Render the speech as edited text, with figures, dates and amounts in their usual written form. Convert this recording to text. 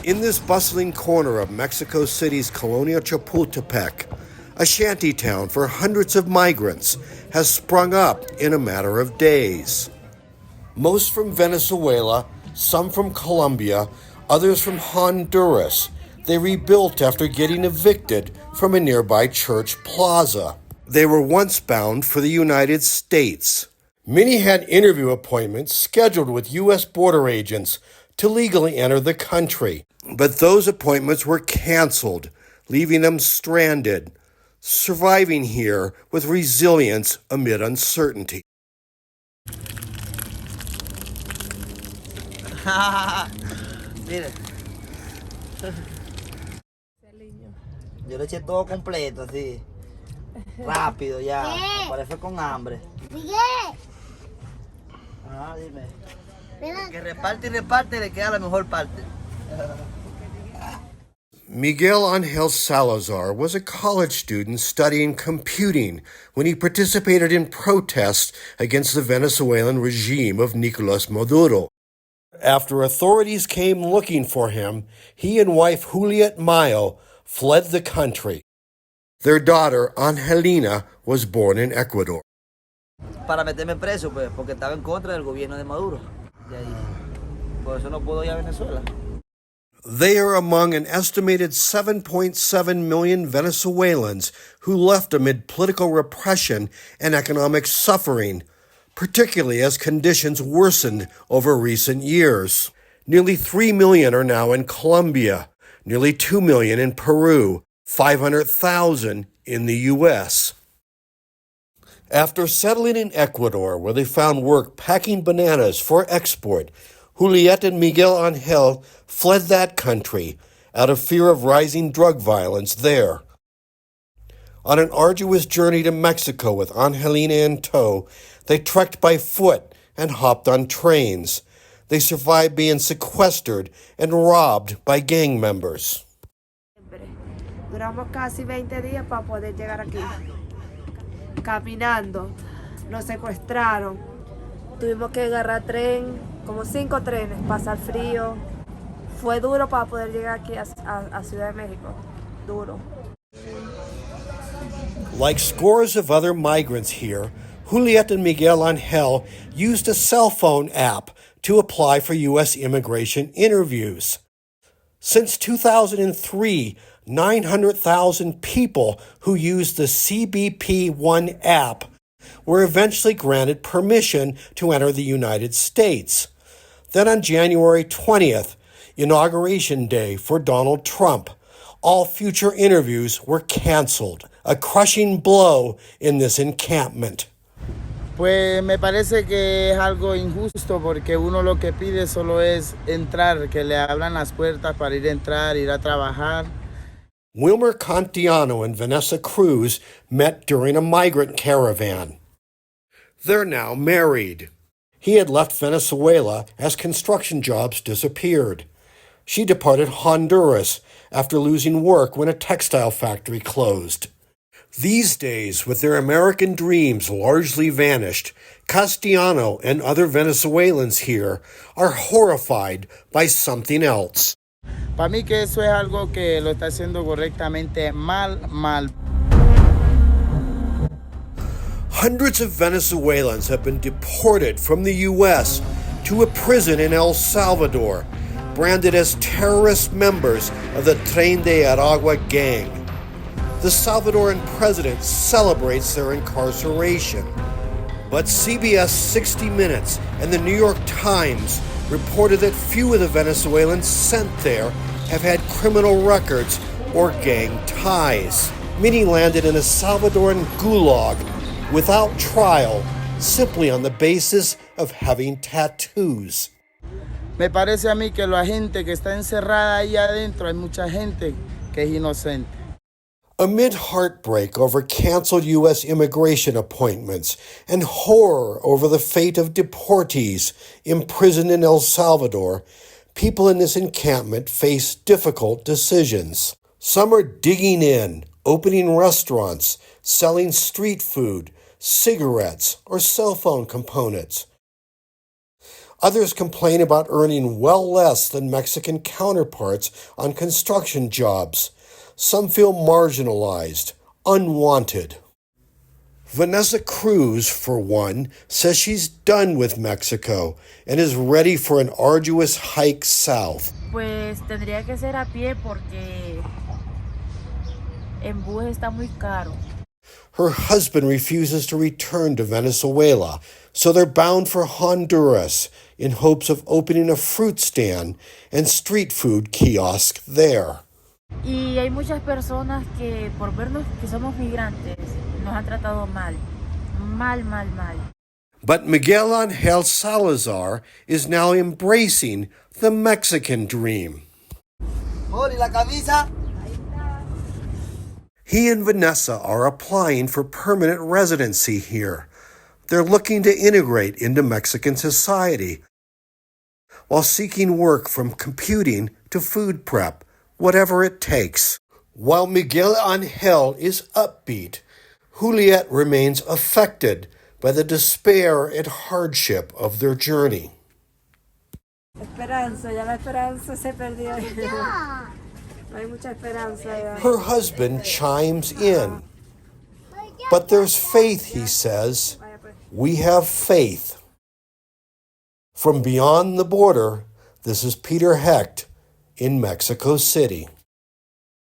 In this bustling corner of Mexico City's Colonia Chapultepec, a shanty town for hundreds of migrants has sprung up in a matter of days. Most from Venezuela, some from Colombia, others from Honduras. They rebuilt after getting evicted from a nearby church plaza. They were once bound for the United States. Many had interview appointments scheduled with U.S. border agents to legally enter the country. But those appointments were canceled, leaving them stranded, surviving here with resilience amid uncertainty. Mire. Yo le eché todo completo, así. Rápido ya. Me parece con hambre. Ah, dime. Que reparte y reparte le queda la mejor parte. Miguel Angel Salazar was a college student studying computing when he participated in protests against the Venezuelan regime of Nicolas Maduro. After authorities came looking for him, he and wife Juliet Mayo fled the country. Their daughter, Angelina, was born in Ecuador. Para meterme preso, pues, porque estaba en contra del gobierno de Maduro. De ahí. Por eso no puedo ir a Venezuela. They are among an estimated 7.7 million Venezuelans who left amid political repression and economic suffering, particularly as conditions worsened over recent years. Nearly 3 million are now in Colombia, nearly 2 million in Peru, 500,000 in the U.S. After settling in Ecuador, where they found work packing bananas for export, Juliet and Miguel Angel fled that country out of fear of rising drug violence there. On an arduous journey to Mexico with Angelina in tow, they trekked by foot and hopped on trains. They survived being sequestered and robbed by gang members. Duramos casi 20 días para poder llegar aquí. Caminando, nos secuestraron. Tuvimos que agarrar tren, como 5 trenes, pasar frío. Fue duro para poder llegar aquí a Ciudad de México. Duro. Like scores of other migrants here, Juliet and Miguel Angel used a cell phone app to apply for U.S. immigration interviews. Since 2003, 900,000 people who used the CBP One app were eventually granted permission to enter the United States. Then on January 20th, Inauguration Day for Donald Trump, all future interviews were canceled, a crushing blow in this encampment. Pues me parece que es algo injusto porque uno lo que pide solo es entrar, que le abran las puertas para ir a entrar, ir a trabajar. Wilmer Cantiano and Vanessa Cruz met during a migrant caravan. They're now married. He had left Venezuela as construction jobs disappeared. She departed Honduras after losing work when a textile factory closed. These days, with their American dreams largely vanished, Castellano and other Venezuelans here are horrified by something else. Para mí que eso es algo que lo está haciendo correctamente mal. Hundreds of Venezuelans have been deported from the U.S. to a prison in El Salvador, branded as terrorist members of the Tren de Aragua gang. The Salvadoran president celebrates their incarceration. But CBS 60 Minutes and the New York Times reported that few of the Venezuelans sent there have had criminal records or gang ties. Many landed in a Salvadoran gulag without trial, simply on the basis of having tattoos. Me parece a mí que la gente que está encerrada ahí adentro, hay mucha gente que es inocente. Amid heartbreak over canceled U.S. immigration appointments and horror over the fate of deportees imprisoned in El Salvador, people in this encampment face difficult decisions. Some are digging in, opening restaurants, selling street food, cigarettes, or cell phone components. Others complain about earning well less than Mexican counterparts on construction jobs. Some feel marginalized, unwanted. Vanessa Cruz, for one, says she's done with Mexico and is ready for an arduous hike south. Pues tendría que ser a pie porque en bus está muy caro. Her husband refuses to return to Venezuela, so they're bound for Honduras in hopes of opening a fruit stand and street food kiosk there. Y hay muchas personas que por vernos que somos migrantes nos han tratado mal. Mal, mal, mal. But Miguel Angel Salazar is now embracing the Mexican dream. Mori, la camisa. He and Vanessa are applying for permanent residency here. They're looking to integrate into Mexican society while seeking work from computing to food prep, whatever it takes. While Miguel Angel is upbeat, Juliet remains affected by the despair and hardship of their journey. Esperanza, ya la esperanza se perdió. No hay mucha esperanza ya. Her husband chimes in. But there's faith, he says. We have faith. From beyond the border, this is Peter Hecht in Mexico City.